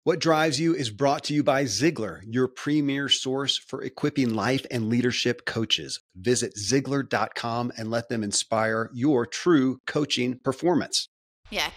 What Drives You is brought to you by Ziglar, your premier source for equipping life and leadership coaches. Visit Ziglar.com and let them inspire your true coaching performance. Yeah.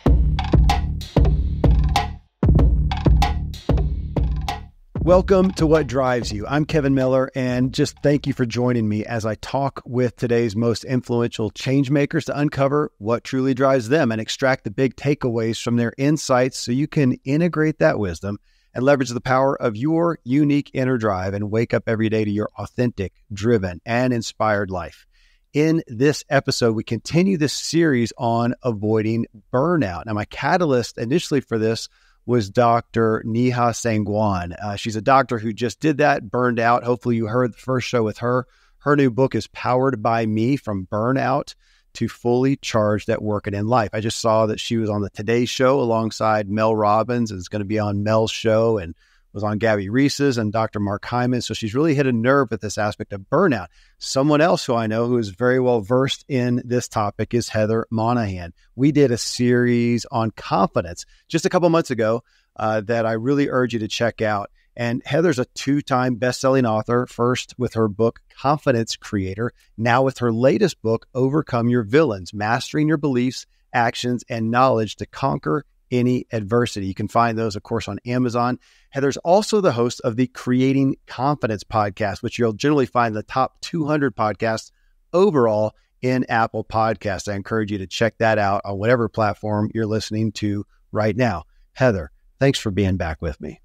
Welcome to What Drives You. I'm Kevin Miller, and just thank you for joining me as I talk with today's most influential change makers to uncover what truly drives them and extract the big takeaways from their insights so you can integrate that wisdom and leverage the power of your unique inner drive and wake up every day to your authentic, driven, and inspired life. In this episode, we continue this series on avoiding burnout. Now, my catalyst initially for this was Dr. Neha Sangwan. She's a doctor who just did that, burned out. Hopefully you heard the first show with her. Her new book is Powered by Me, From Burnout to Fully Charged at Work and in Life. I just saw that she was on the Today Show alongside Mel Robbins, and is going to be on Mel's show, and was on Gabby Reese's and Dr. Mark Hyman. So she's really hit a nerve with this aspect of burnout. Someone else who I know who is very well versed in this topic is Heather Monahan. We did a series on confidence just a couple months ago that I really urge you to check out. And Heather's a 2-time best-selling author, first with her book, Confidence Creator, now with her latest book, Overcome Your Villains, Mastering Your Beliefs, Actions, and Knowledge to Conquer Any Adversity. You can find those, of course, on Amazon. Heather's also the host of the Creating Confidence podcast, which you'll generally find the top 200 podcasts overall in Apple Podcasts. I encourage you to check that out on whatever platform you're listening to right now. Heather, thanks for being back with me.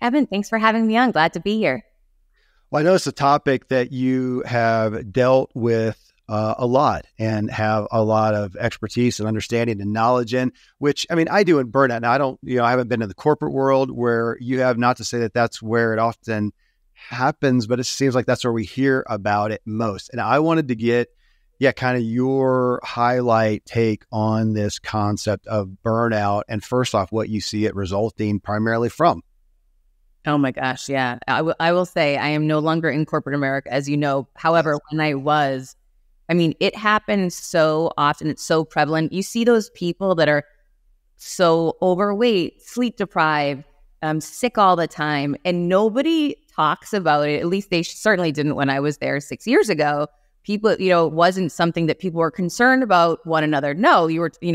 Kevin, thanks for having me on. Glad to be here. Well, I know it's a topic that you have dealt with a lot and have a lot of expertise and understanding and knowledge in, which, I mean, I do in burnout. Now, I haven't been in the corporate world where you have, not to say that that's where it often happens, but it seems like that's where we hear about it most. And I wanted to get, kind of your highlight take on this concept of burnout. And first off, what you see it resulting primarily from. Oh my gosh. Yeah. I will say I am no longer in corporate America, as you know. However, when I was, it happens so often. It's so prevalent. You see those people that are so overweight, sleep deprived, sick all the time, and nobody talks about it. At least they certainly didn't when I was there 6 years ago. People, it wasn't something that people were concerned about one another. No,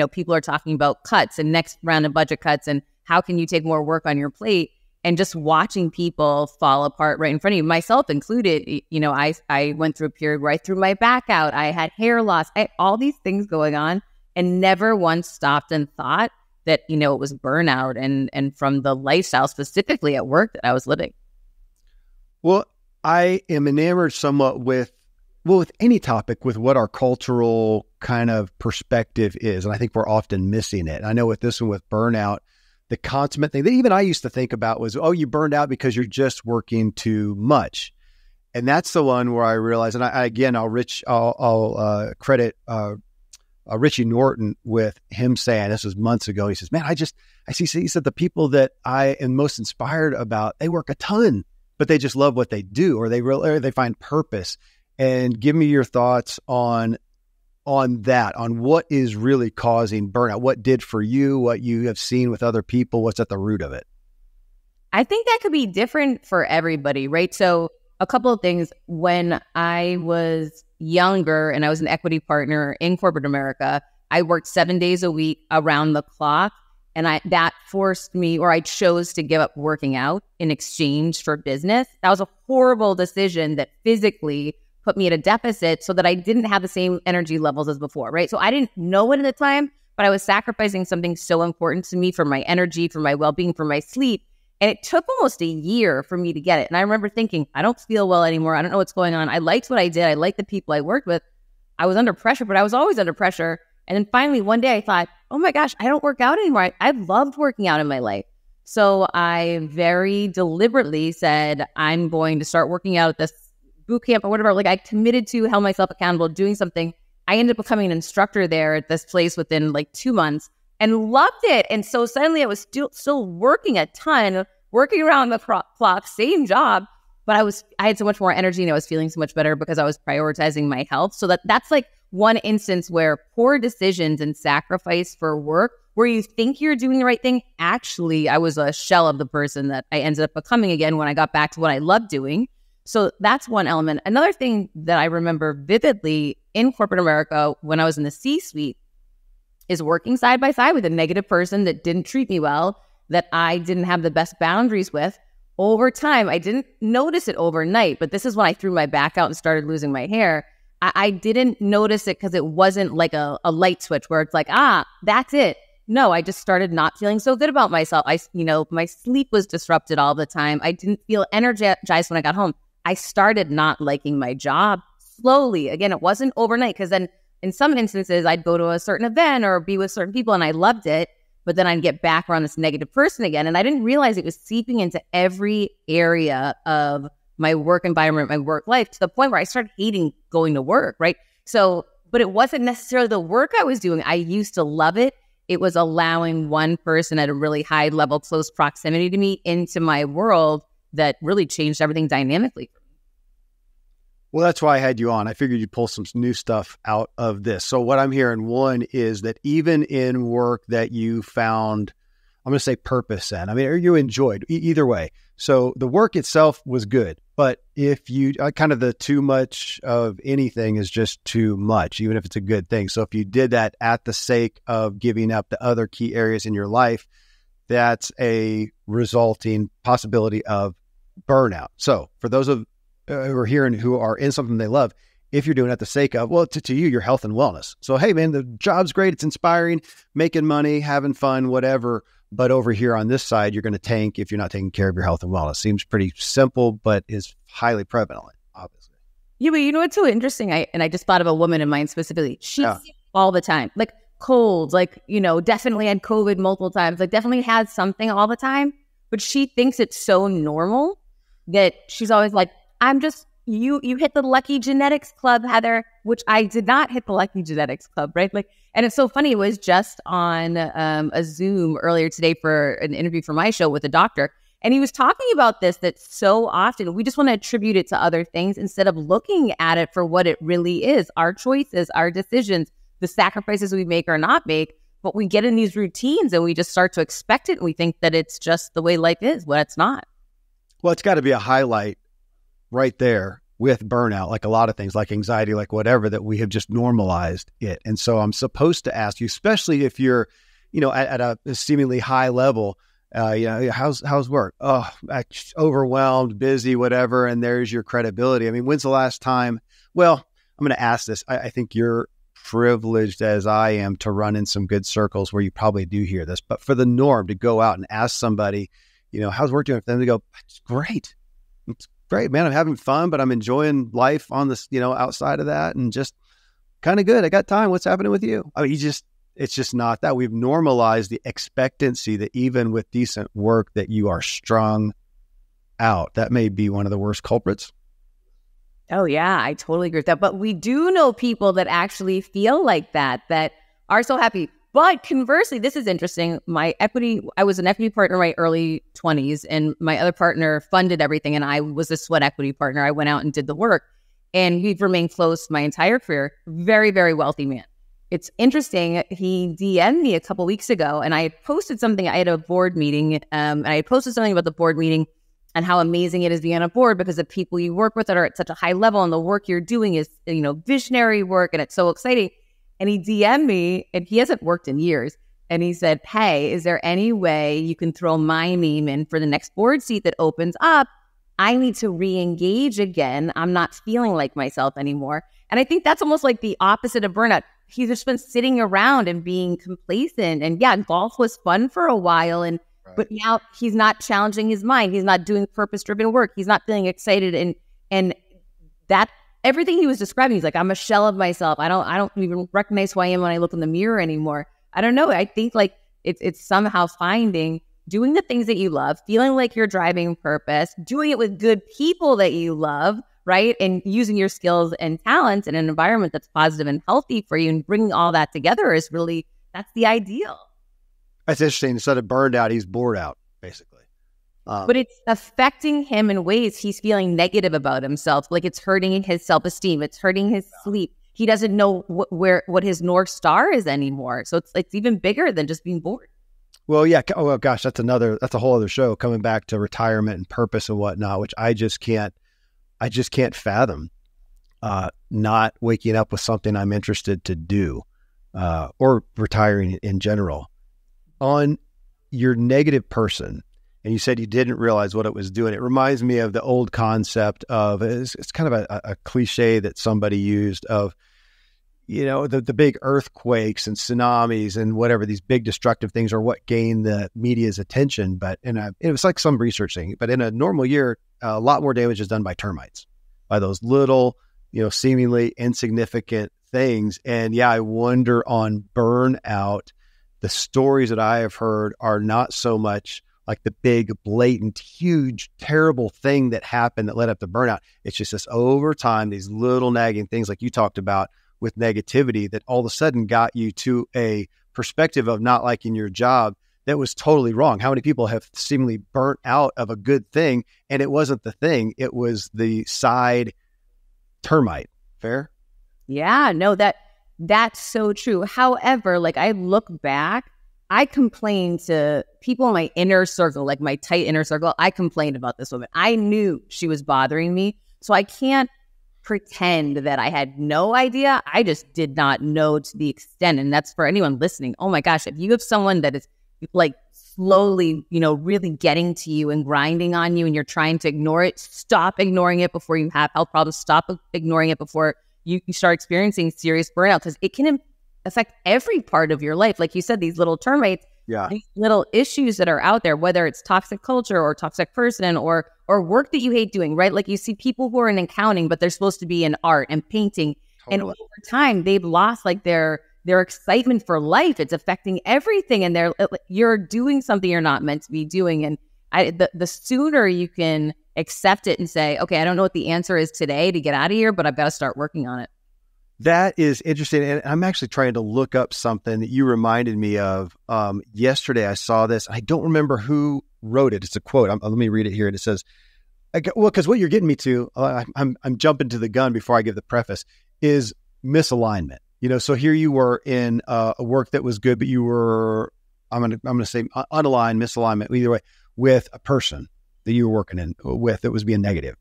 people are talking about cuts and next round of budget cuts and how can you take more work on your plate. And just watching people fall apart right in front of you, myself included, I went through a period where I threw my back out. I had hair loss. I had all these things going on and never once stopped and thought that, it was burnout and from the lifestyle specifically at work that I was living. Well, I am enamored somewhat with any topic, with what our cultural kind of perspective is. And I think we're often missing it. I know with this one, with burnout, the consummate thing that even I used to think about was, you burned out because you're just working too much. And that's the one where I realized, and I'll credit Richie Norton with him saying, this was months ago, he says, man, he said the people that I am most inspired about, they work a ton, but they just love what they do, or they find purpose. And give me your thoughts on that, on what is really causing burnout, what did for you, what you have seen with other people, what's at the root of it? I think that could be different for everybody, right? So a couple of things. When I was younger and I was an equity partner in corporate America, I worked 7 days a week around the clock. And that forced me, or I chose to give up working out in exchange for business. That was a horrible decision that physically put me at a deficit so that I didn't have the same energy levels as before, right? So I didn't know it at the time, but I was sacrificing something so important to me for my energy, for my well-being, for my sleep. And it took almost a year for me to get it. And I remember thinking, I don't feel well anymore. I don't know what's going on. I liked what I did. I liked the people I worked with. I was under pressure, but I was always under pressure. And then finally one day I thought, oh my gosh, I don't work out anymore. I loved working out in my life. So I very deliberately said, I'm going to start working out at this boot camp or whatever. Like, I committed to, held myself accountable, doing something. I ended up becoming an instructor there at this place within like 2 months and loved it. And so suddenly I was still working a ton, working around the clock, same job, but I had so much more energy and I was feeling so much better because I was prioritizing my health. So that's like one instance where poor decisions and sacrifice for work where you think you're doing the right thing. Actually, I was a shell of the person that I ended up becoming again when I got back to what I love doing. So that's one element. Another thing that I remember vividly in corporate America when I was in the C-suite is working side by side with a negative person that didn't treat me well, that I didn't have the best boundaries with. Over time, I didn't notice it overnight, but this is when I threw my back out and started losing my hair. I didn't notice it because it wasn't like a light switch where it's like, that's it. No, I just started not feeling so good about myself. My sleep was disrupted all the time. I didn't feel energized when I got home. I started not liking my job slowly. Again, it wasn't overnight, because then in some instances, I'd go to a certain event or be with certain people and I loved it, but then I'd get back around this negative person again. And I didn't realize it was seeping into every area of my work environment, my work life, to the point where I started hating going to work, right? So, but it wasn't necessarily the work I was doing. I used to love it. It was allowing one person at a really high level, close proximity to me into my world that really changed everything dynamically. Well, that's why I had you on. I figured you'd pull some new stuff out of this. So what I'm hearing, one, is that even in work that you found, I'm going to say purpose in, or you enjoyed, either way. So the work itself was good, but if you kind of the too much of anything is just too much, even if it's a good thing. So if you did that at the sake of giving up the other key areas in your life, that's a resulting possibility of burnout. So for those of who are here and who are in something they love, if you're doing it at the sake of, well, to you, your health and wellness. So, hey, man, the job's great. It's inspiring, making money, having fun, whatever. But over here on this side, you're going to tank if you're not taking care of your health and wellness. Seems pretty simple, but is highly prevalent, obviously. Yeah, but you know what's so interesting? I just thought of a woman in mind specifically. She's sick all the time, like colds, definitely had COVID multiple times, definitely had something all the time. But she thinks it's so normal that she's always like, you hit the lucky genetics club, Heather, which I did not hit the lucky genetics club, right? And it's so funny. It was just on a Zoom earlier today for an interview for my show with a doctor. And he was talking about this, that so often we just want to attribute it to other things instead of looking at it for what it really is, our choices, our decisions, the sacrifices we make or not make. But we get in these routines and we just start to expect it. And we think that it's just the way life is. Well, it's not. Well, it's got to be a highlight right there with burnout, like a lot of things, like anxiety, like whatever, that we have just normalized it. And so I'm supposed to ask you, especially if you're, at a seemingly high level, how's work? Oh, overwhelmed, busy, whatever. And there's your credibility. When's the last time? Well, I'm going to ask this. I think you're privileged as I am to run in some good circles where you probably do hear this, but for the norm to go out and ask somebody, how's work doing for them, to go, it's great. It's great, man. I'm having fun, but I'm enjoying life on this, outside of that, and just kind of good. I got time. What's happening with you? It's just not that. We've normalized the expectancy that even with decent work that you are strung out. That may be one of the worst culprits. Oh, yeah, I totally agree with that. But we do know people that actually feel like that are so happy. But conversely, this is interesting. I was an equity partner in my early 20s, and my other partner funded everything, and I was a sweat equity partner. I went out and did the work, and we've remained close my entire career. Very, very wealthy man. It's interesting. He DM'd me a couple weeks ago, and I had posted something. I had a board meeting, and I had posted something about the board meeting and how amazing it is being on a board because the people you work with that are at such a high level, and the work you're doing is, visionary work, and it's so exciting. And he DM'd me, and he hasn't worked in years. And he said, hey, is there any way you can throw my name in for the next board seat that opens up? I need to re-engage again. I'm not feeling like myself anymore. And I think that's almost like the opposite of burnout. He's just been sitting around and being complacent. And yeah, golf was fun for a while. But now he's not challenging his mind. He's not doing purpose-driven work. He's not feeling excited. And that everything he was describing, he's like, I'm a shell of myself. I don't even recognize who I am when I look in the mirror anymore. I don't know. I think it's somehow doing the things that you love, feeling like you're driving purpose, doing it with good people that you love, right? And using your skills and talents in an environment that's positive and healthy for you, and bringing all that together is really, that's the ideal. That's interesting. Instead of burned out, he's bored out, basically. But it's affecting him in ways he's feeling negative about himself. Like it's hurting his self-esteem. It's hurting his sleep. he doesn't know what his North Star is anymore. So it's even bigger than just being bored. Well, yeah. Oh, well, gosh, that's a whole other show, coming back to retirement and purpose and whatnot, which I just can't fathom, not waking up with something I'm interested to do, or retiring in general. On your negative person, and you said you didn't realize what it was doing. It reminds me of the old concept of, it's kind of a cliche that somebody used of, the big earthquakes and tsunamis and whatever, these big destructive things are what gain the media's attention. But it was like some research thing, but in a normal year, a lot more damage is done by termites, by those little, seemingly insignificant things. And yeah, I wonder on burnout, the stories that I have heard are not so much like the big, blatant, huge, terrible thing that happened that led up to burnout. It's just this over time, these little nagging things like you talked about with negativity that all of a sudden got you to a perspective of not liking your job that was totally wrong. How many people have seemingly burnt out of a good thing, and it wasn't the thing, it was the side termite. Fair? Yeah, no, that's so true. However, like I look back, I complained to people in my inner circle, like my tight inner circle. I complained about this woman. I knew she was bothering me. So I can't pretend that I had no idea. I just did not know to the extent. And that's for anyone listening. Oh my gosh, if you have someone that is like slowly, really getting to you and grinding on you and you're trying to ignore it, stop ignoring it before you have health problems. Stop ignoring it before you start experiencing serious burnout, because it can affect every part of your life. Like you said, these little termites, these little issues that are out there, whether it's toxic culture or toxic person or work that you hate doing, right? Like you see people who are in accounting, but they're supposed to be in art and painting. Totally. And over time, they've lost like their excitement for life. It's affecting everything. And you're doing something you're not meant to be doing. And the sooner you can accept it and say, okay, I don't know what the answer is today to get out of here, but I've got to start working on it. That is interesting. And I'm actually trying to look up something that you reminded me of. Yesterday, I saw this. I don't remember who wrote it. It's a quote. Let me read it here. And it says, because what you're getting me to, I'm jumping to the gun before I give the preface, is misalignment. So here you were in a work that was good, but you were, I'm going to say unaligned, misalignment, either way, with a person that you were working in with that was being negative.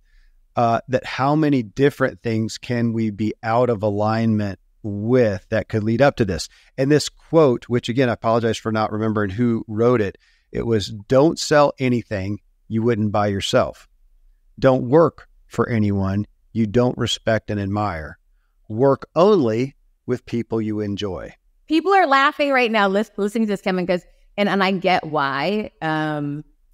That how many different things can we be out of alignment with that could lead up to this? And this quote, which again, I apologize for not remembering who wrote it. It was, don't sell anything you wouldn't buy yourself. Don't work for anyone you don't respect and admire. Work only with people you enjoy. People are laughing right now listening to this, Kevin, because, and I get why.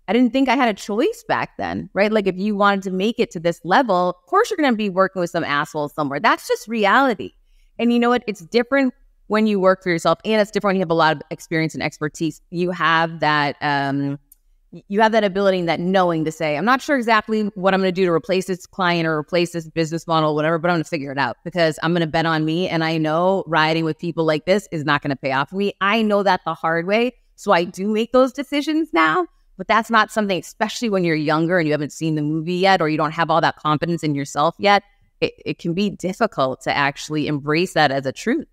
I didn't think I had a choice back then, right? Like if you wanted to make it to this level, of course you're going to be working with some asshole somewhere. That's just reality. And you know what? It's different when you work for yourself, and it's different when you have a lot of experience and expertise. You have that ability and that knowing to say, I'm not sure exactly what I'm going to do to replace this client or replace this business model, whatever, but I'm going to figure it out because I'm going to bet on me. And I know riding with people like this is not going to pay off for me. I know that the hard way. So I do make those decisions now. But that's not something, especially when you're younger and you haven't seen the movie yet, or you don't have all that confidence in yourself yet, it can be difficult to actually embrace that as a truth.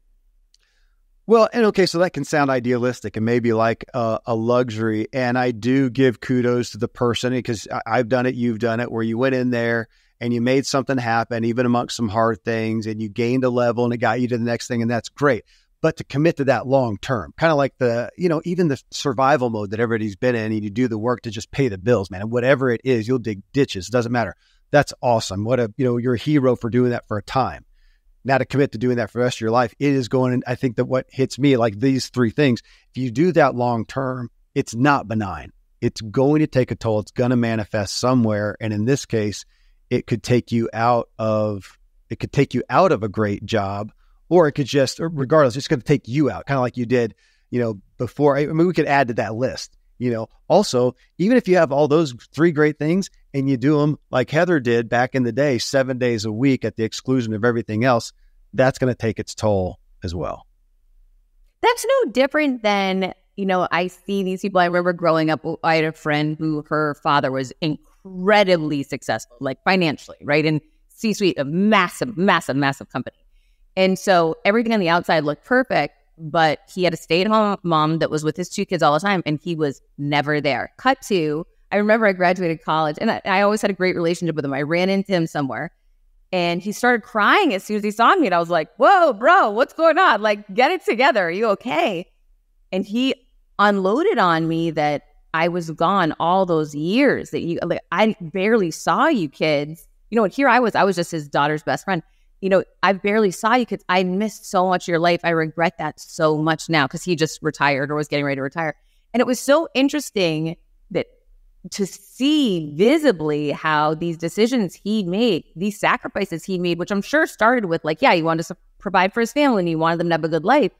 Well, and okay, so that can sound idealistic and maybe like a luxury. And I do give kudos to the person because I've done it, you've done it, where you went in there and you made something happen, even amongst some hard things, and you gained a level and it got you to the next thing. And that's great. But to commit to that long term, kind of like even the survival mode that everybody's been in, and you do the work to just pay the bills, man. And whatever it is, you'll dig ditches. It doesn't matter. That's awesome. You're a hero for doing that for a time. Now to commit to doing that for the rest of your life, it is going, and I think that what hits me, like these three things, if you do that long term, it's not benign. It's going to take a toll. It's going to manifest somewhere. And in this case, it could take you out of a great job. Or it could just, regardless, it's going to take you out, kind of like you did, before. I mean, we could add to that list, Also, even if you have all those three great things and you do them like Heather did back in the day, 7 days a week at the exclusion of everything else, that's going to take its toll as well. That's no different than, I see these people. I remember growing up, I had a friend who her father was incredibly successful, like financially, right? In C-suite, a massive, massive, massive company. And so everything on the outside looked perfect, but he had a stay-at-home mom that was with his 2 kids all the time, and he was never there. Cut to, I remember I graduated college, and I always had a great relationship with him. I ran into him somewhere, and he started crying as soon as he saw me. And I was like, whoa, bro, what's going on? Like, get it together. Are you okay? And he unloaded on me that I was gone all those years, that I barely saw you kids. And here I was just his daughter's best friend. I barely saw you kids. I missed so much of your life. I regret that so much now, because he just retired or was getting ready to retire. And it was so interesting that to see visibly how these decisions he made, these sacrifices he made, which I'm sure started with he wanted to provide for his family and he wanted them to have a good life.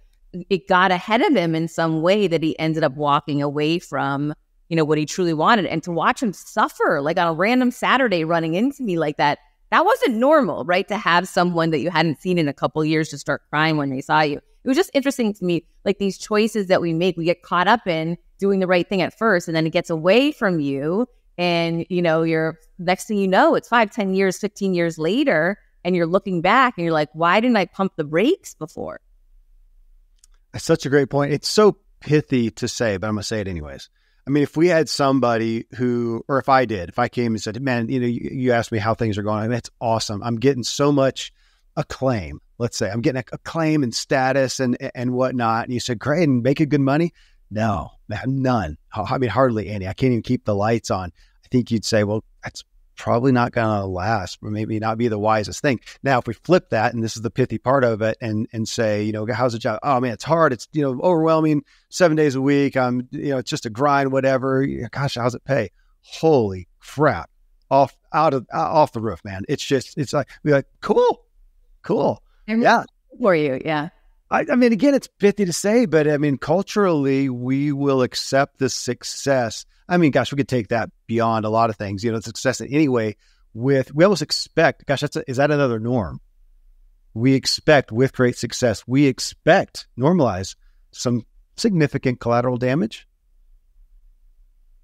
It got ahead of him in some way that he ended up walking away from, what he truly wanted. And to watch him suffer, like on a random Saturday running into me like that wasn't normal, right? To have someone that you hadn't seen in a couple of years to start crying when they saw you. It was just interesting to me, like these choices that we make, we get caught up in doing the right thing at first, and then it gets away from you. And, you're next thing you know, it's 5, 10 years, 15 years later, and you're looking back and you're like, why didn't I pump the brakes before? That's such a great point. It's so pithy to say, but I'm going to say it anyways. I mean, if we had somebody who, or if I came and said, man, you asked me how things are going. I mean, that's awesome. I'm getting so much acclaim. Let's say I'm getting acclaim and status and whatnot. And you said, great, and making good money. No, man, none. I mean, hardly any. I can't even keep the lights on. I think you'd say, well, that's probably not going to last, or maybe not be the wisest thing. Now, if we flip that, and this is the pithy part of it, and say, how's the job? Oh man, it's hard. It's, overwhelming, 7 days a week. It's just a grind, whatever. Gosh, how's it pay? Holy crap. Off the roof, man. It's like, we're like, cool. Yeah. For you. Yeah. I mean, again, it's pithy to say, but I mean, culturally, we will accept the success. I mean, gosh, we could take that beyond a lot of things, success in any way. We almost expect, gosh, is that another norm? We expect with great success, normalize some significant collateral damage.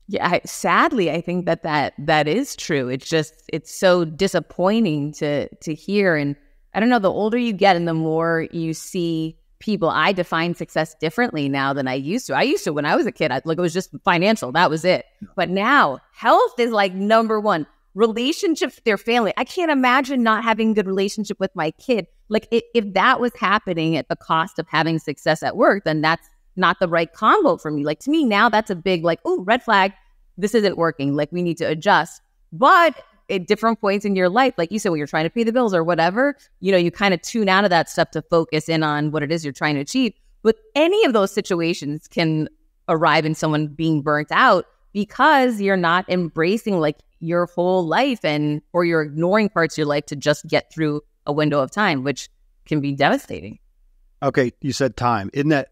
Yeah, sadly, I think that is true. It's so disappointing to hear. And I don't know, the older you get and the more you see people, I define success differently now than I used to. When I was a kid, it was just financial. That was it. But now health is like number one. Relationships with their family. I can't imagine not having a good relationship with my kid. Like if that was happening at the cost of having success at work, then that's not the right combo for me. Like to me now, that's a big red flag. This isn't working. Like we need to adjust. But at different points in your life, like you said, when you're trying to pay the bills or whatever, you kind of tune out of that stuff to focus in on what it is you're trying to achieve. But any of those situations can arrive in someone being burnt out because you're not embracing your whole life or you're ignoring parts of your life to just get through a window of time, which can be devastating. Okay. You said time. Isn't that,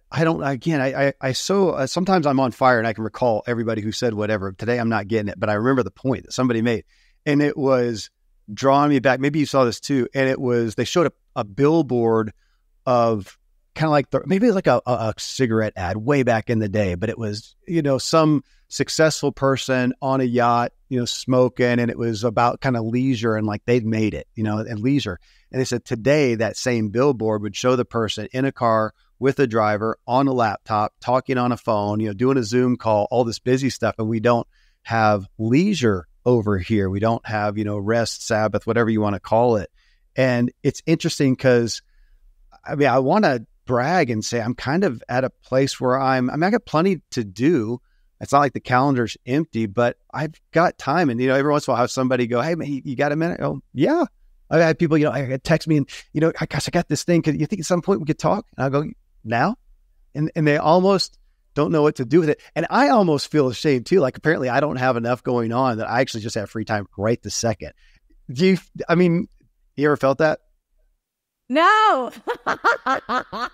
sometimes I'm on fire and I can recall everybody who said whatever. Today I'm not getting it, but I remember the point that somebody made. And it was drawing me back. Maybe you saw this too. And it was, they showed a billboard of kind of like maybe like a cigarette ad way back in the day, but it was, some successful person on a yacht, smoking, and it was about kind of leisure and like they'd made it, and leisure. And they said today that same billboard would show the person in a car with a driver on a laptop, talking on a phone, doing a Zoom call, all this busy stuff. And we don't have leisure over here. We don't have, rest, Sabbath, whatever you want to call it. And it's interesting because, I mean, I want to brag and say I'm kind of at a place where I got plenty to do. It's not like the calendar's empty, but I've got time. And, every once in a while I'll have somebody go, hey, man, you got a minute? Oh, yeah. I've had people, text me and, I got this thing. You think at some point we could talk? And I'll go, now? And they almost don't know what to do with it. And I almost feel ashamed too. Like apparently I don't have enough going on that I actually just have free time right this second. You ever felt that? No. All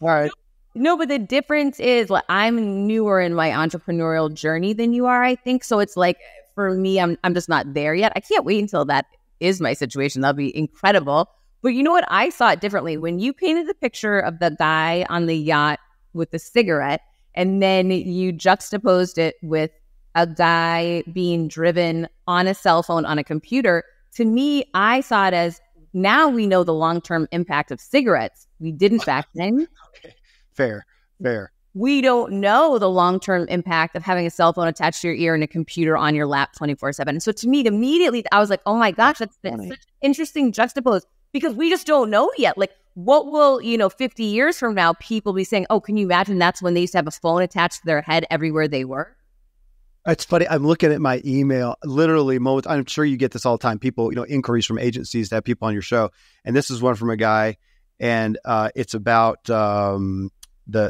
right. No, but the difference is I'm newer in my entrepreneurial journey than you are, I think. So it's like, for me, I'm just not there yet. I can't wait until that is my situation. That'll be incredible. But you know what? I saw it differently. When you painted the picture of the guy on the yacht with the cigarette, and then you juxtaposed it with a guy being driven on a cell phone on a computer, to me, I saw it as now we know the long-term impact of cigarettes. We didn't back then. Okay. Fair. We don't know the long-term impact of having a cell phone attached to your ear and a computer on your lap 24/7. So to me, immediately, I was like, oh my gosh, that's such an interesting juxtapose, because we just don't know yet. Like, what will, 50 years from now, people be saying, oh, can you imagine that's when they used to have a phone attached to their head everywhere they were? It's funny. I'm looking at my email, literally moments. I'm sure you get this all the time. People, inquiries from agencies to have people on your show. And this is one from a guy, and it's about the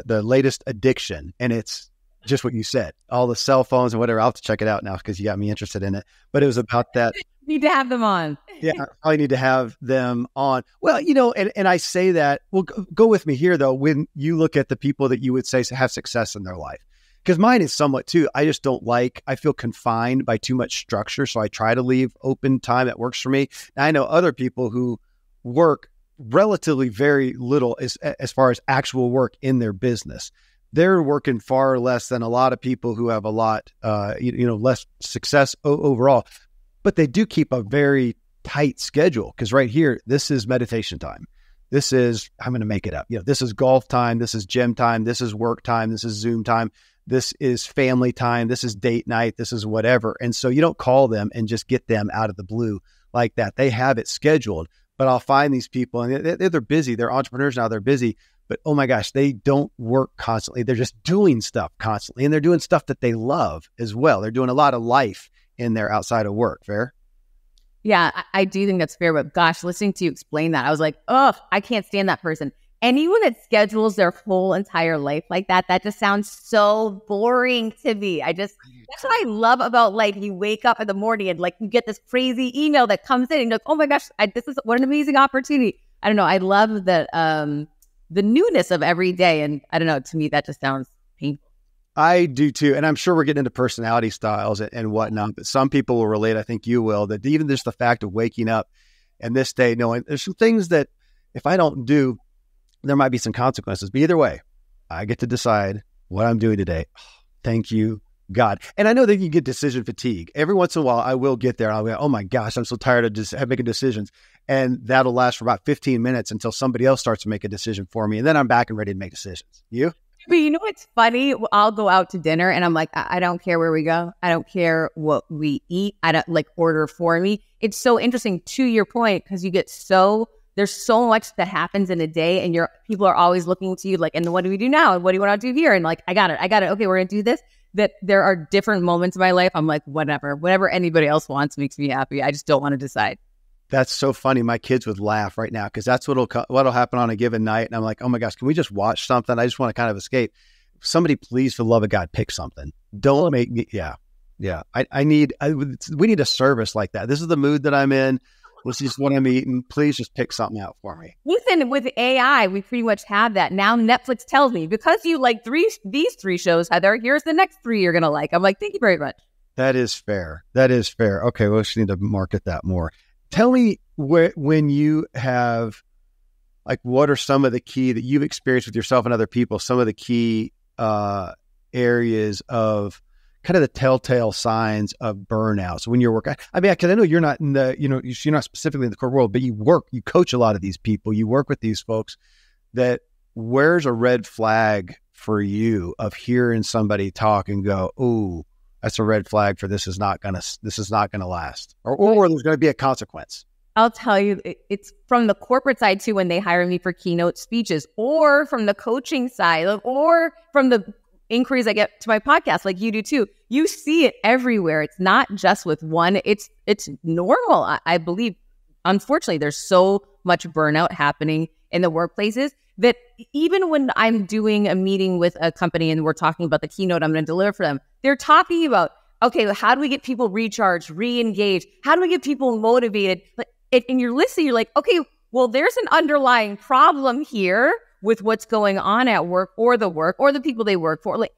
latest addiction. And it's just what you said, all the cell phones and whatever. I'll have to check it out now because you got me interested in it. But it was about that. Need to have them on. Yeah, I probably need to have them on. Well, and I say that, well, go with me here, though, when you look at the people that you would say have success in their life. Because mine is somewhat too. I just don't I feel confined by too much structure. So I try to leave open time that works for me. Now, I know other people who work relatively very little as far as actual work in their business. They're working far less than a lot of people who have a lot, less success overall. But they do keep a very tight schedule, because right here, this is meditation time. This is, I'm going to make it up. This is golf time. This is gym time. This is work time. This is Zoom time. This is family time. This is date night. This is whatever. And so you don't call them and just get them out of the blue like that. They have it scheduled. But I'll find these people, and they're busy. They're entrepreneurs now. They're busy. But oh my gosh, they don't work constantly. They're just doing stuff constantly. And they're doing stuff that they love as well. They're doing a lot of life in there outside of work. Fair? Yeah, I do think that's fair. But gosh, listening to you explain that, I was like, oh, I can't stand that person. Anyone that schedules their whole entire life like that just sounds so boring to me. That's what I love about life. You wake up in the morning and you get this crazy email that comes in and you're like, oh my gosh, this is what an amazing opportunity. I don't know. I love that the newness of every day. And I don't know, to me, that just sounds painful. I do too. And I'm sure we're getting into personality styles and whatnot, but some people will relate. I think you will, that even just the fact of waking up and this day, knowing there's some things that if I don't do, there might be some consequences. But either way, I get to decide what I'm doing today. Thank you, God. And I know that you get decision fatigue. Every once in a while, I will get there. I'll be like, oh my gosh, I'm so tired of just making decisions. And that'll last for about 15 minutes until somebody else starts to make a decision for me. And then I'm back and ready to make decisions. You? But you know what's funny? I'll go out to dinner and I'm like, I don't care where we go. I don't care what we eat. I don't order for me. It's so interesting to your point, because you get there's so much that happens in a day, and people are always looking to you and what do we do now? And what do you want to do here? And I got it. Okay, we're going to do this. That there are different moments in my life. I'm like, whatever anybody else wants makes me happy. I just don't want to decide. That's so funny. My kids would laugh right now, because that's what'll happen on a given night. And I'm like, oh my gosh, can we just watch something? I just want to kind of escape. Somebody, please, for the love of God, pick something. Don't make me. Yeah. We need a service like that. This is the mood that I'm in. This is what I'm eating. Please just pick something out for me. Listen, with AI, we pretty much have that. Now Netflix tells me, because you like these three shows, Heather, here's the next 3 you're going to like. I'm like, thank you very much. That is fair. Okay, we just need to market that more. Tell me when you have, what are some of the key that you've experienced with yourself and other people, some of the key areas of kind of the telltale signs of burnout. So when you're working, because I know you're not in the, you're not specifically in the corporate world, but you coach a lot of these people, you work with these folks. Where's a red flag for you of hearing somebody talk and go, oh, that's a red flag for this is not gonna last, or there's gonna be a consequence? I'll tell you, it's from the corporate side too, when they hire me for keynote speeches, or from the coaching side, or from the inquiries I get to my podcast, like you do too. You see it everywhere. It's not just with one. It's normal. I believe, unfortunately, there's so much burnout happening in the workplaces that even when I'm doing a meeting with a company and we're talking about the keynote I'm going to deliver for them, they're talking about, okay, how do we get people recharged, re-engaged? How do we get people motivated? And you're listening, you're like, okay, well, there's an underlying problem here with what's going on at work or the people they work for.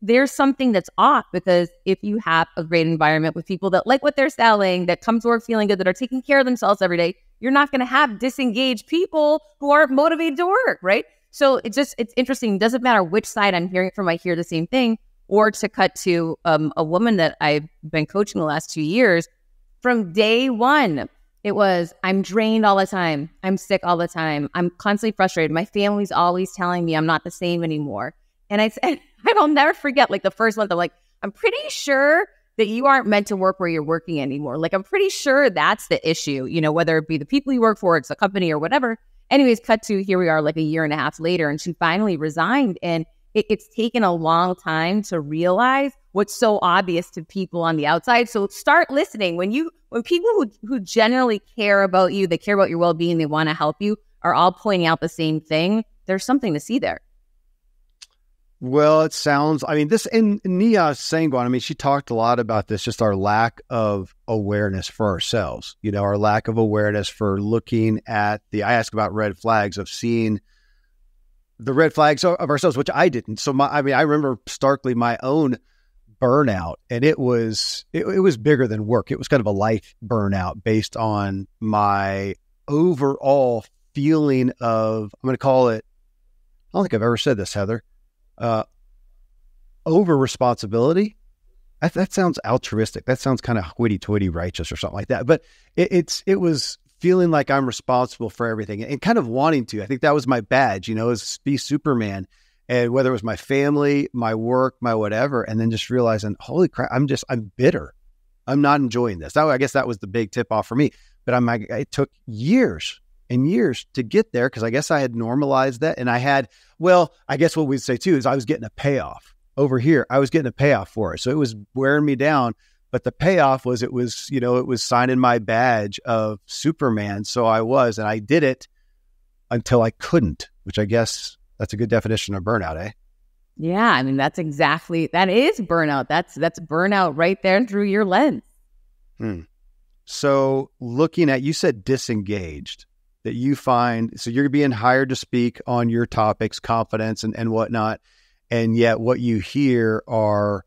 There's something that's off, because if you have a great environment with people that like what they're selling, that come to work feeling good, that are taking care of themselves every day, you're not going to have disengaged people who aren't motivated to work, right? So it's interesting. It doesn't matter which side I'm hearing from, I hear the same thing. Or to cut to a woman that I've been coaching the last 2 years, from day one, It was, I'm drained all the time. I'm sick all the time. I'm constantly frustrated. My family's always telling me I'm not the same anymore. And I said, I'll never forget, like the first month, I'm like, I'm pretty sure that you aren't meant to work where you're working anymore. Like, I'm pretty sure that's the issue, whether it be the people you work for, it's a company or whatever. Anyways, cut to here we are like a year and a half later, and she finally resigned. And it's taken a long time to realize what's so obvious to people on the outside. So start listening. When people who generally care about you, they care about your well-being, they want to help you, are all pointing out the same thing, there's something to see there. Well, it sounds, this in Neha Sangwan, she talked a lot about this, just our lack of awareness for ourselves, our lack of awareness for looking at I asked about red flags, of seeing the red flags of ourselves, which I didn't. So I remember starkly my own burnout, and it was bigger than work. It was kind of a life burnout based on my overall feeling of, I'm going to call it, I don't think I've ever said this, Heather, over responsibility. That sounds altruistic. That sounds kind of hoity-toity righteous or something like that. But it was feeling like I'm responsible for everything and kind of wanting to. I think that was my badge, is be Superman. And whether it was my family, my work, my whatever, and then just realizing, holy crap, I'm bitter. I'm not enjoying this. I guess that was the big tip off for me. But it took years and years to get there, because I guess I had normalized that. And I guess what we'd say too is I was getting a payoff over here. I was getting a payoff for it. So it was wearing me down. But the payoff was, it was signing my badge of Superman. So and I did it until I couldn't, which I guess that's a good definition of burnout, eh? Yeah. That is burnout. That's burnout right there through your lens. So looking at, you said disengaged, that you find, so you're being hired to speak on your topics, confidence and whatnot. And yet what you hear are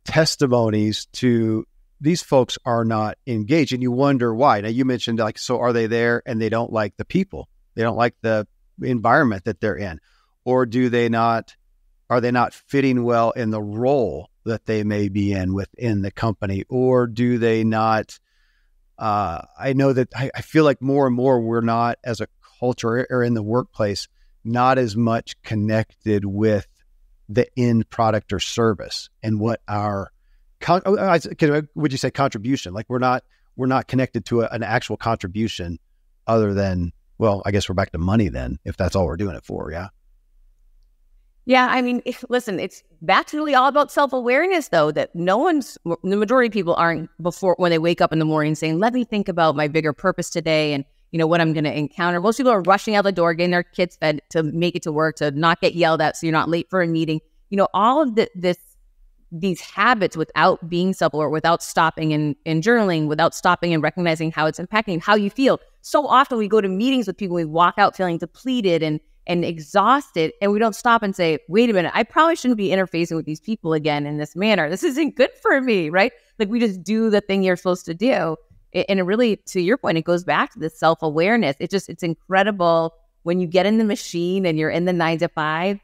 testimonies to these folks are not engaged, and you wonder why. Now you mentioned, so are they there and they don't like the people? They don't like the environment that they're in, or are they not fitting well in the role that they may be in within the company, or do they not? I know that I feel like more and more we're not, as a culture or in the workplace, not as much connected with the end product or service and what our, would you say contribution? Like we're not connected to an actual contribution other than, well, I guess we're back to money then, if that's all we're doing it for. Yeah. Yeah. Listen, it's that's really all about self-awareness, though, that the majority of people aren't, before when they wake up in the morning, saying, let me think about my bigger purpose today and what I'm going to encounter. Most people are rushing out the door, getting their kids fed to make it to work, to not get yelled at so you're not late for a meeting. All of these habits without being self-aware, without stopping and journaling, without stopping and recognizing how it's impacting how you feel. So often we go to meetings with people, we walk out feeling depleted and exhausted, and we don't stop and say, wait a minute, I probably shouldn't be interfacing with these people again in this manner. This isn't good for me, right? Like we just do the thing you're supposed to do. And it really, to your point, it goes back to this self-awareness. It's incredible when you get in the machine and you're in the 9 to 5.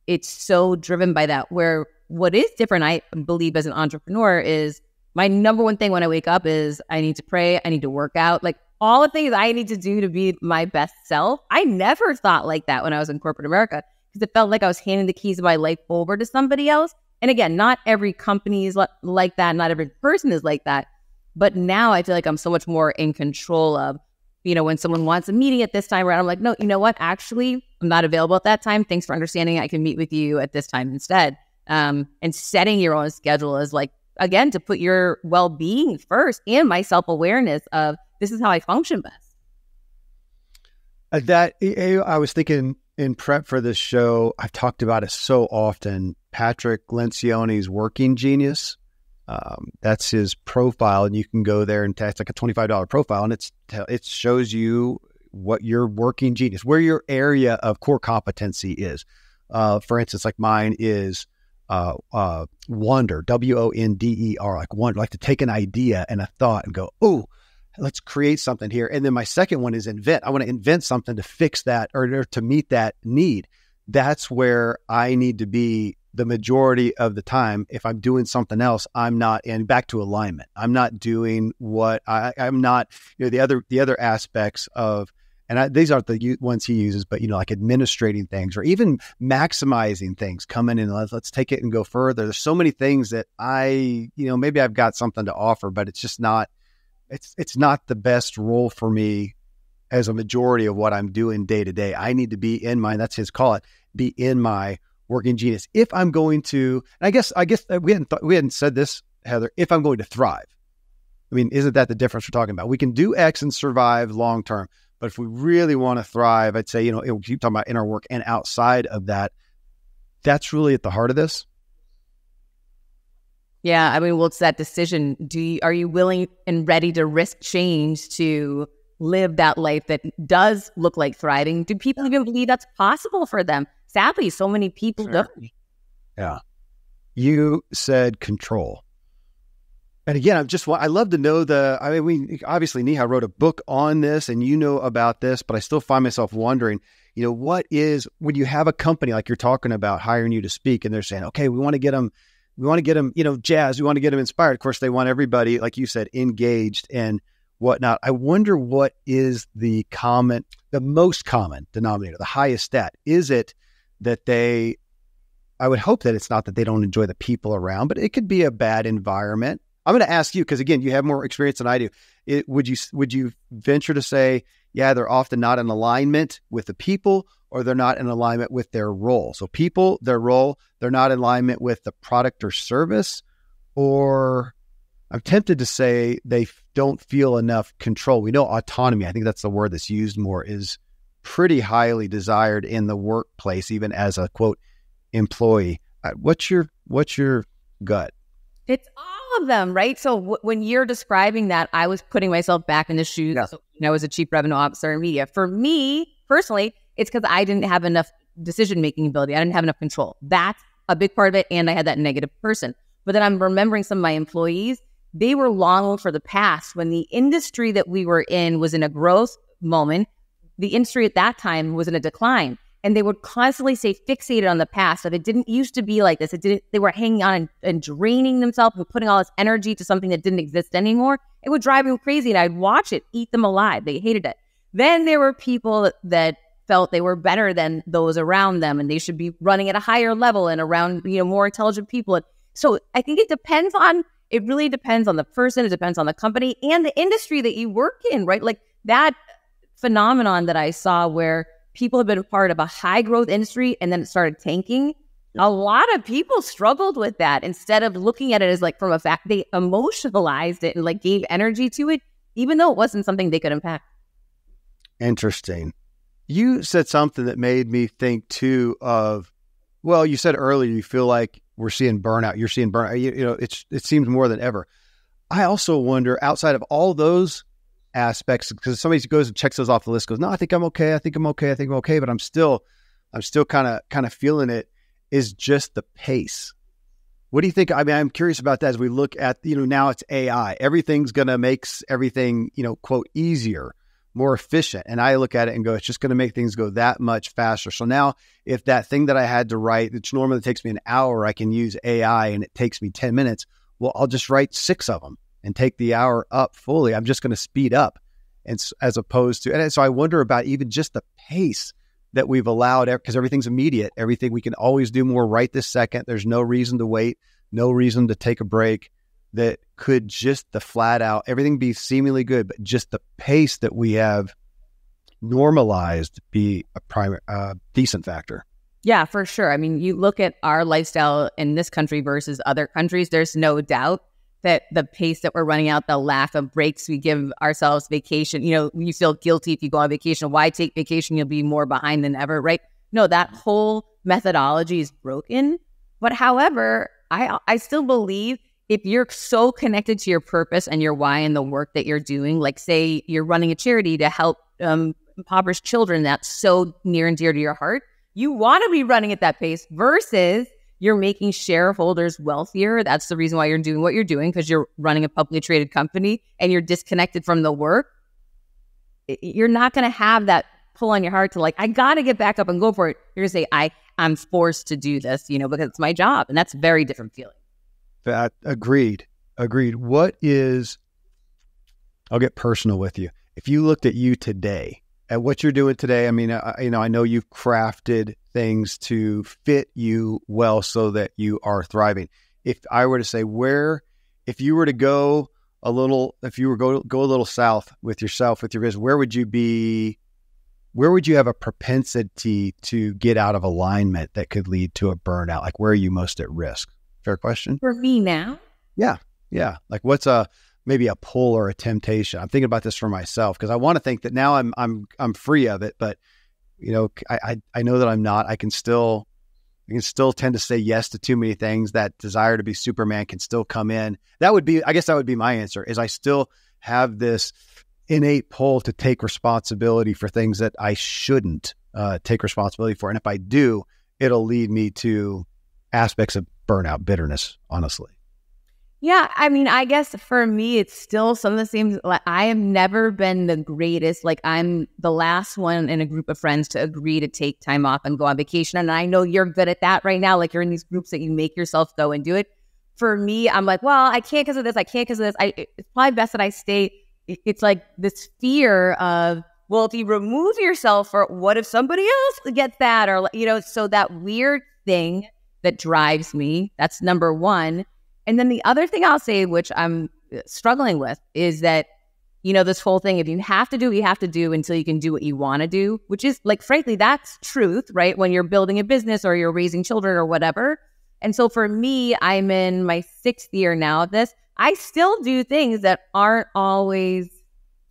It's so driven by that. Where what is different, I believe, as an entrepreneur, is my number one thing when I wake up is I need to pray, I need to work out, like all the things I need to do to be my best self. I never thought like that when I was in corporate America, because it felt like I was handing the keys of my life over to somebody else. And again, not every company is like that. Not every person is like that. But now I feel like I'm so much more in control of, when someone wants a meeting at this time, I'm like, no, you know what? Actually, I'm not available at that time. Thanks for understanding. I can meet with you at this time instead. And setting your own schedule is like, again, to put your well-being first and my self-awareness of this is how I function best. I was thinking in prep for this show, I've talked about it so often, Patrick Lencioni's Working Genius. That's his profile, and you can go there and it's like a $25 profile, and it shows you what your working genius, where your area of core competency is. For instance, like mine is wonder, WONDER, like wonder, like to take an idea and a thought and go, oh, let's create something here. And then my second one is invent. I want to invent something to fix that or to meet that need. That's where I need to be the majority of the time, if I'm doing something else, I'm not in back to alignment. I'm not doing what I'm not, the other aspects of, and these aren't the ones he uses, but, like administrating things or even maximizing things, coming in, let's take it and go further. There's so many things that maybe I've got something to offer, but it's just not, it's not the best role for me as a majority of what I'm doing day to day. I need to be in that's his call it, be in my working genius. If I'm going to, and I guess we hadn't said this, Heather, if I'm going to thrive. I mean, isn't that the difference we're talking about? We can do X and survive long term, but if we really want to thrive, I'd say, we keep talking about inner work and outside of that, that's really at the heart of this. Yeah, I mean, well, it's that decision. Are you willing and ready to risk change to live that life that does look like thriving? Do people even believe that's possible for them? Sadly, so many people don't. Yeah. You said control. And again, I love to know obviously Neha wrote a book on this and about this, but I still find myself wondering, what is, when you have a company like you're talking about hiring you to speak and they're saying, okay, we want to get them, jazzed, we want to get them inspired. Of course, they want everybody, like you said, engaged and whatnot. I wonder what is the most common denominator, the highest stat. Is it that I would hope that it's not that they don't enjoy the people around, but it could be a bad environment. I'm going to ask you, because again, you have more experience than I do. Would you venture to say, yeah, they're often not in alignment with the people, or they're not in alignment with their role? So people, their role, they're not in alignment with the product or service, or I'm tempted to say they don't feel enough control. We know autonomy, I think that's the word that's used more, is pretty highly desired in the workplace, even as a quote employee. What's your gut? It's all of them, right? So when you're describing that, I was putting myself back in the shoes. Yeah. I was a chief revenue officer in media. For me personally, it's because I didn't have enough decision-making ability. I didn't have enough control. That's a big part of it. And I had that negative person. But then I'm remembering some of my employees, they were longing for the past when the industry that we were in was in a growth moment. The industry at that time was in a decline. And they would constantly stay fixated on the past, that it didn't used to be like this. They were hanging on and draining themselves and putting all this energy to something that didn't exist anymore. It would drive them crazy, and I'd watch it eat them alive. They hated it. Then there were people that felt they were better than those around them, and they should be running at a higher level and around more intelligent people. And so I think it really depends on the person. It depends on the company and the industry that you work in, right? Like that phenomenon that I saw where people have been a part of a high growth industry and then it started tanking. A lot of people struggled with that instead of looking at it as like from a fact. They emotionalized it and like gave energy to it, even though it wasn't something they could impact. Interesting. You said something that made me think too of, well, you said earlier, you feel like we're seeing burnout. You're seeing burnout. It seems more than ever. I also wonder, outside of all those aspects, because somebody goes and checks those off the list, goes, no, I think I'm okay. But I'm still kind of feeling it, is just the pace. What do you think? I mean, I'm curious about that as we look at, now it's AI. Everything's going to make everything, quote, easier, more efficient. And I look at it and go, it's just going to make things go that much faster. So now if that thing that I had to write, which normally takes me an hour, I can use AI and it takes me 10 minutes. Well, I'll just write 6 of them and take the hour up fully. I'm just going to speed up, and as opposed to, and so I wonder about even just the pace that we've allowed, because everything's immediate. Everything we can always do more right this second. There's no reason to wait, no reason to take a break. That could just the flat out, everything be seemingly good, but just the pace that we have normalized be a decent factor. Yeah, for sure. I mean, you look at our lifestyle in this country versus other countries, there's no doubt that the pace that we're running out, the lack of breaks, we give ourselves vacation. You feel guilty if you go on vacation. Why take vacation? You'll be more behind than ever, right? No, that whole methodology is broken. But however, I still believe if you're so connected to your purpose and your why and the work that you're doing, like say you're running a charity to help impoverished children, that's so near and dear to your heart, you want to be running at that pace versus you're making shareholders wealthier. That's the reason why you're doing what you're doing, because you're running a publicly traded company and you're disconnected from the work. You're not going to have that pull on your heart to like, I got to get back up and go for it. You're going to say, I'm forced to do this, because it's my job. And that's a very different feeling. Agreed. I'll get personal with you. If you looked at you today, at what you're doing today, I mean, I know you've crafted things to fit you well so that you are thriving. If I were to say if you were to go a little south with yourself, with your business, where would you be? Where would you have a propensity to get out of alignment that could lead to a burnout? Like, where are you most at risk? Fair question. For me now? Yeah. Like, what's maybe a pull or a temptation? I'm thinking about this for myself because I want to think that now I'm free of it, but I know that I'm not. I can still tend to say yes to too many things. That desire to be Superman can still come in. I guess that would be my answer, is I still have this innate pull to take responsibility for things that I shouldn't take responsibility for. And if I do, it'll lead me to aspects of burnout, bitterness, honestly. Yeah, I mean, I guess for me, it's still some of the same. Like, I have never been the greatest. Like, I'm the last one in a group of friends to agree to take time off and go on vacation. And I know you're good at that right now. Like, you're in these groups that you make yourself go and do it. For me, I'm like, well, I can't because of this. I can't because of this. It's probably best that I stay. It's like this fear of, well, if you remove yourself, or what if somebody else gets that? Or, so that weird thing that drives me, that's number one. And then the other thing I'll say, which I'm struggling with, is that, this whole thing, if you have to do what you have to do until you can do what you want to do, which is, like, frankly, that's truth, right? When you're building a business or you're raising children or whatever. And so for me, I'm in my 6th year now of this. I still do things that aren't always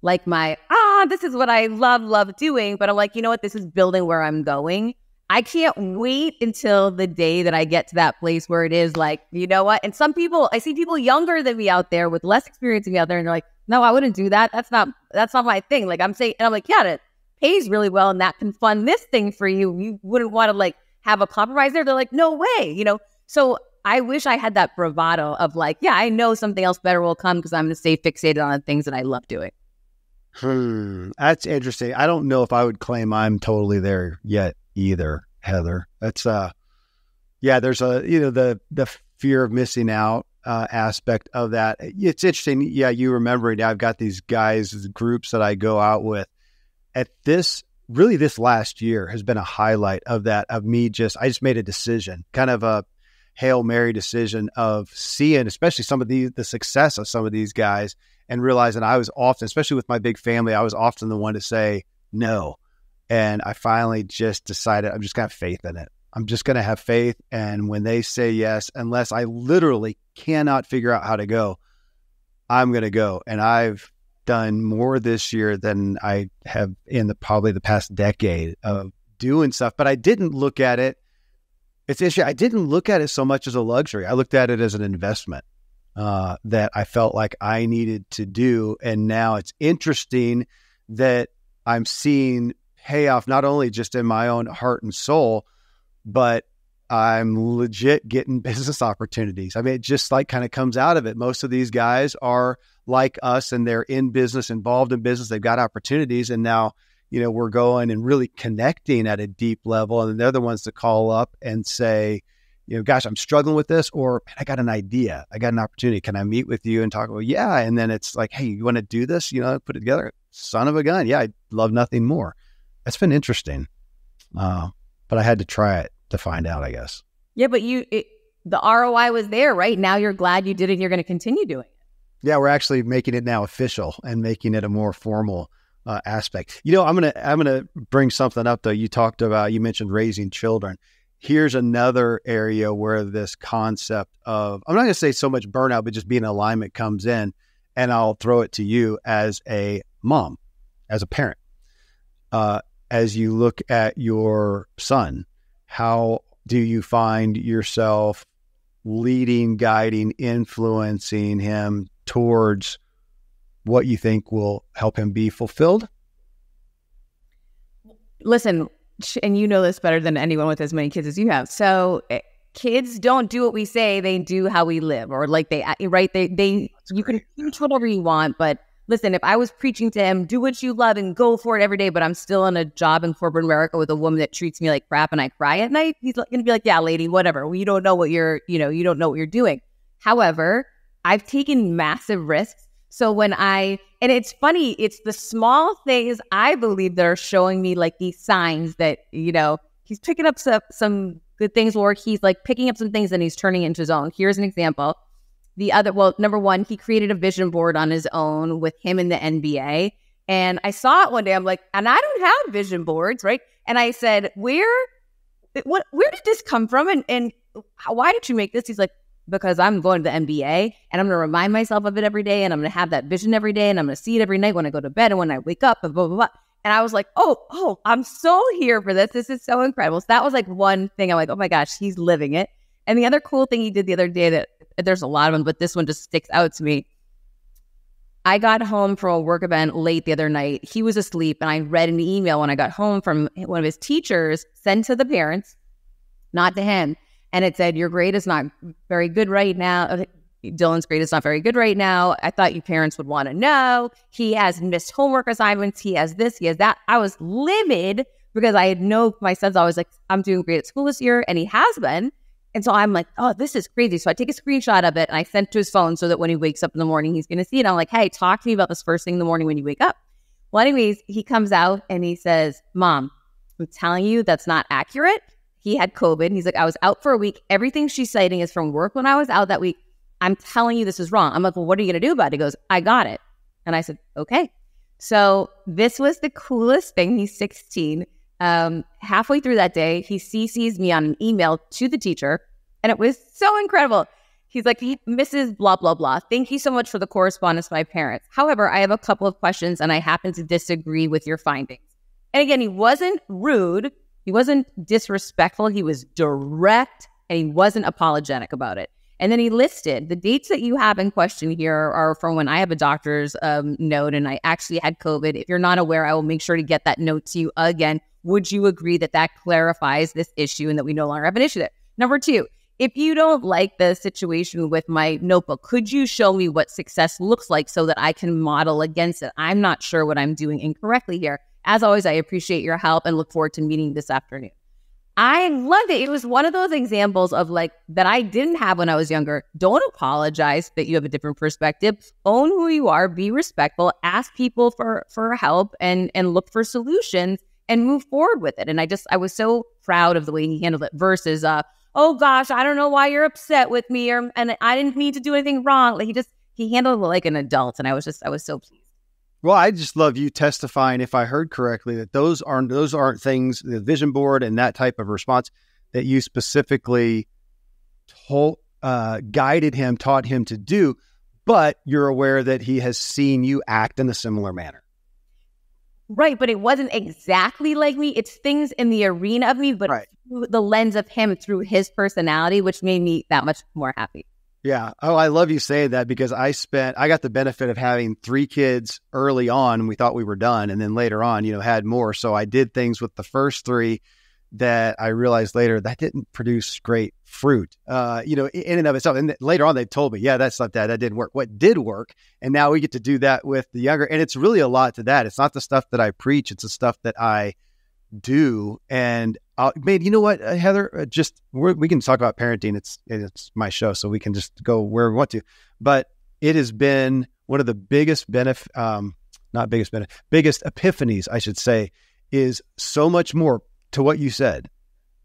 like this is what I love doing. But I'm like, you know what? This is building where I'm going. I can't wait until the day that I get to that place where it is like, you know what? And some people, I see people younger than me out there with less experience than me out there, and they're like, no, I wouldn't do that. That's not my thing. Like, I'm saying, and I'm like, yeah, it pays really well and that can fund this thing for you. You wouldn't want to like have a compromise there. They're like, no way, So I wish I had that bravado of like, yeah, I know something else better will come because I'm going to stay fixated on the things that I love doing. That's interesting. I don't know if I would claim I'm totally there yet either, Heather. That's there's the fear of missing out aspect of that. It's interesting. Yeah, you remembering, I've got these guys, groups that I go out with. At this last year has been a highlight of that, of me I just made a decision, kind of a Hail Mary decision of seeing, especially some of the success of some of these guys, and realizing I was often, especially with my big family, I was often the one to say no. And I finally just decided I'm just going to have faith in it. I'm just going to have faith. And when they say yes, unless I literally cannot figure out how to go, I'm going to go. And I've done more this year than I have in probably the past decade of doing stuff. But I didn't look at it. It's interesting. I didn't look at it so much as a luxury. I looked at it as an investment that I felt like I needed to do. And now it's interesting that I'm seeing payoff not only just in my own heart and soul, but I'm legit getting business opportunities. I mean, it just like kind of comes out of it. Most of these guys are like us and they're in business, involved in business. They've got opportunities. And now, we're going and really connecting at a deep level. And they're the ones that call up and say, gosh, I'm struggling with this, or man, I got an idea. I got an opportunity. Can I meet with you and talk about, yeah. And then it's like, hey, you want to do this? Put it together. Son of a gun. Yeah. I'd love nothing more. That's been interesting. But I had to try it to find out, I guess. Yeah, but the ROI was there, right? Now you're glad you did it and you're going to continue doing it. Yeah, we're actually making it now official and making it a more formal aspect. I'm gonna bring something up though. You mentioned raising children. Here's another area where this concept of, I'm not gonna say so much burnout, but just being in alignment comes in, and I'll throw it to you as a mom, as a parent. As you look at your son, how do you find yourself leading, guiding, influencing him towards what you think will help him be fulfilled? Listen, and you know this better than anyone with as many kids as you have. So kids don't do what we say, they do how we live, or like you can teach whatever you want, but listen, if I was preaching to him, do what you love and go for it every day, but I'm still in a job in corporate America with a woman that treats me like crap and I cry at night, he's going to be like, yeah, lady, whatever. Well, you don't know what you're doing. However, I've taken massive risks. So and it's funny, it's the small things I believe that are showing me like these signs that, he's picking up some good things, or he's like picking up some things and he's turning it into his own. Here's an example. Number one, he created a vision board on his own with him in the NBA. And I saw it one day. I'm like, and I don't have vision boards, right? And I said, where did this come from? And why did you make this? He's like, because I'm going to the NBA and I'm going to remind myself of it every day. And I'm going to have that vision every day. And I'm going to see it every night when I go to bed and when I wake up and blah, blah, blah. And I was like, oh, I'm so here for this. This is so incredible. So that was like one thing. I'm like, oh my gosh, he's living it. And the other cool thing he did the other day, that there's a lot of them, but this one just sticks out to me. I got home from a work event late the other night. He was asleep, and I read an email when I got home from one of his teachers sent to the parents, not to him. And it said, your grade is not very good right now. Dylan's grade is not very good right now. I thought you parents would want to know. He has missed homework assignments. He has this, he has that. I was livid because I had my son's always like, I'm doing great at school this year, and he has been. And so I'm like, oh, this is crazy. So I take a screenshot of it and I send it to his phone so that when he wakes up in the morning, he's going to see it. I'm like, hey, talk to me about this first thing in the morning when you wake up. Well, anyways, he comes out and he says, Mom, I'm telling you that's not accurate. He had COVID. And he's like, I was out for a week. Everything she's citing is from work when I was out that week. I'm telling you this is wrong. I'm like, well, what are you going to do about it? He goes, I got it. And I said, okay. So this was the coolest thing. He's 16. Halfway through that day, he CCs me on an email to the teacher, and it was so incredible. He's like, Mrs. blah, blah, blah. Thank you so much for the correspondence with my parents. However, I have a couple of questions, and I happen to disagree with your findings. And again, he wasn't rude. He wasn't disrespectful. He was direct, and he wasn't apologetic about it. And then he listed the dates that you have in question here are from when I have a doctor's note, and I actually had COVID. If you're not aware, I will make sure to get that note to you again. Would you agree that that clarifies this issue and that we no longer have an issue there? Number two, if you don't like the situation with my notebook, could you show me what success looks like so that I can model against it? I'm not sure what I'm doing incorrectly here. As always, I appreciate your help and look forward to meeting this afternoon. I loved it. It was one of those examples of like that I didn't have when I was younger. Don't apologize that you have a different perspective. Own who you are, be respectful, ask people for help and look for solutions and move forward with it. And I was so proud of the way he handled it versus, oh gosh, I don't know why you're upset with me, and I didn't mean to do anything wrong. Like he handled it like an adult, and I was so pleased. Well, I just love you testifying, if I heard correctly, that those aren't things, the vision board and that type of response that you specifically guided him, taught him to do, but you're aware that he has seen you act in a similar manner. Right, but it wasn't exactly like me. It's things in the arena of me, but right. Through the lens of him, through his personality, which made me that much more happy. Yeah. Oh, I love you saying that because I got the benefit of having 3 kids early on and we thought we were done. And then later on, had more. So I did things with the first 3 that I realized later that didn't produce great fruit, in and of itself. And later on, they told me, yeah, that's not that didn't work. What did work? And now we get to do that with the younger. And it's really a lot to that. It's not the stuff that I preach. It's the stuff that I do. And man, you know what, Heather, we can talk about parenting. It's my show, so we can just go where we want to, but it has been one of the biggest epiphanies, I should say, is so much more to what you said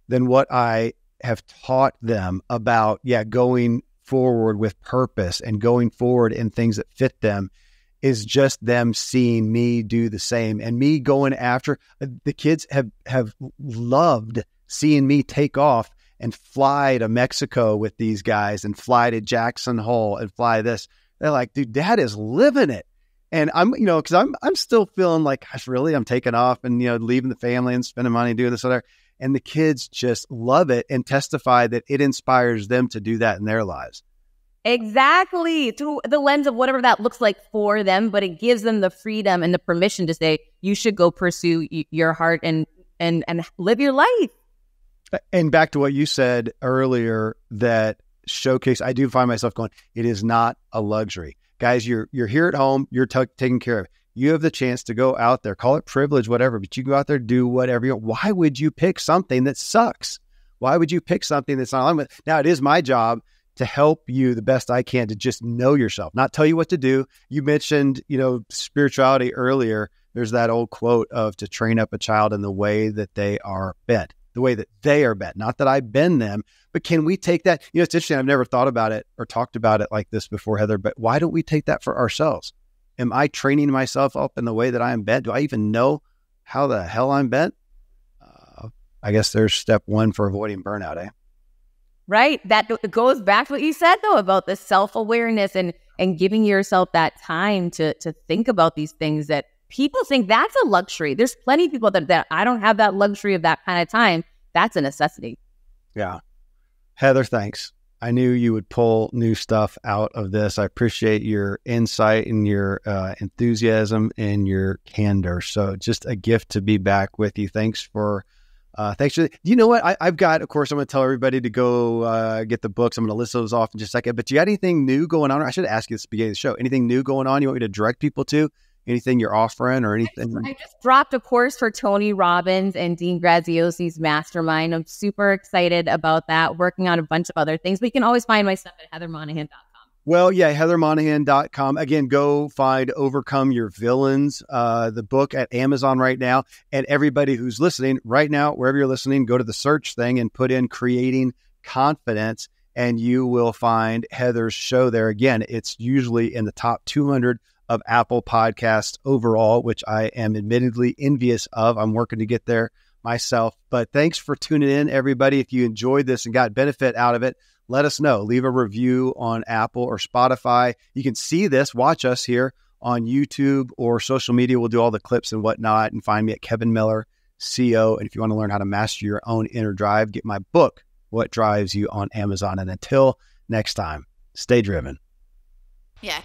than what I have taught them about, going forward with purpose and going forward in things that fit them, is just them seeing me do the same and me going after. The kids have loved seeing me take off and fly to Mexico with these guys and fly to Jackson Hole and fly this. They're like, dude, Dad is living it. And I'm, because I'm still feeling like, gosh, really, I'm taking off and, leaving the family and spending money doing this, whatever. And the kids just love it and testify that it inspires them to do that in their lives. Exactly. Through the lens of whatever that looks like for them, but it gives them the freedom and the permission to say, you should go pursue your heart and live your life. And back to what you said earlier, that showcase, I do find myself going, it is not a luxury. Guys, you're here at home, you're taken care of. You have the chance to go out there, call it privilege, whatever, but you go out there, do whatever you want. Why would you pick something that sucks? Why would you pick something that's not aligned with? Now, it is my job to help you the best I can to just know yourself, not tell you what to do. You mentioned, spirituality earlier. There's that old quote of to train up a child in the way that they are bent, the way that they are bent. Not that I bend them, but can we take that? It's interesting. I've never thought about it or talked about it like this before, Heather, but why don't we take that for ourselves? Am I training myself up in the way that I am bent? Do I even know how the hell I'm bent? I guess there's step one for avoiding burnout, eh? Right. That goes back to what you said, though, about the self-awareness and giving yourself that time to think about these things that people think that's a luxury. There's plenty of people that I don't have that luxury of that kind of time. That's a necessity. Yeah. Heather, thanks. I knew you would pull new stuff out of this. I appreciate your insight and your enthusiasm and your candor. So just a gift to be back with you. Thanks for you know what? I've got, of course, I'm going to tell everybody to go get the books. I'm going to list those off in just a second. But do you got anything new going on? I should ask you this at the beginning of the show. Anything new going on you want me to direct people to? Anything you're offering or anything? I just dropped a course for Tony Robbins and Dean Graziosi's mastermind. I'm super excited about that, working on a bunch of other things. But you can always find my stuff at heathermonahan.com. Well, yeah, heathermonahan.com. Again, go find Overcome Your Villains, the book at Amazon right now. And everybody who's listening right now, wherever you're listening, go to the search thing and put in Creating Confidence, and you will find Heather's show there. Again, it's usually in the top 200 of Apple podcasts overall, which I am admittedly envious of. I'm working to get there myself. But thanks for tuning in, everybody. If you enjoyed this and got benefit out of it, let us know. Leave a review on Apple or Spotify. You can see this, watch us here on YouTube or social media. We'll do all the clips and whatnot, and find me at Kevin Miller, CO. And if you want to learn how to master your own inner drive, get my book, What Drives You, on Amazon. And until next time, stay driven. Yeah.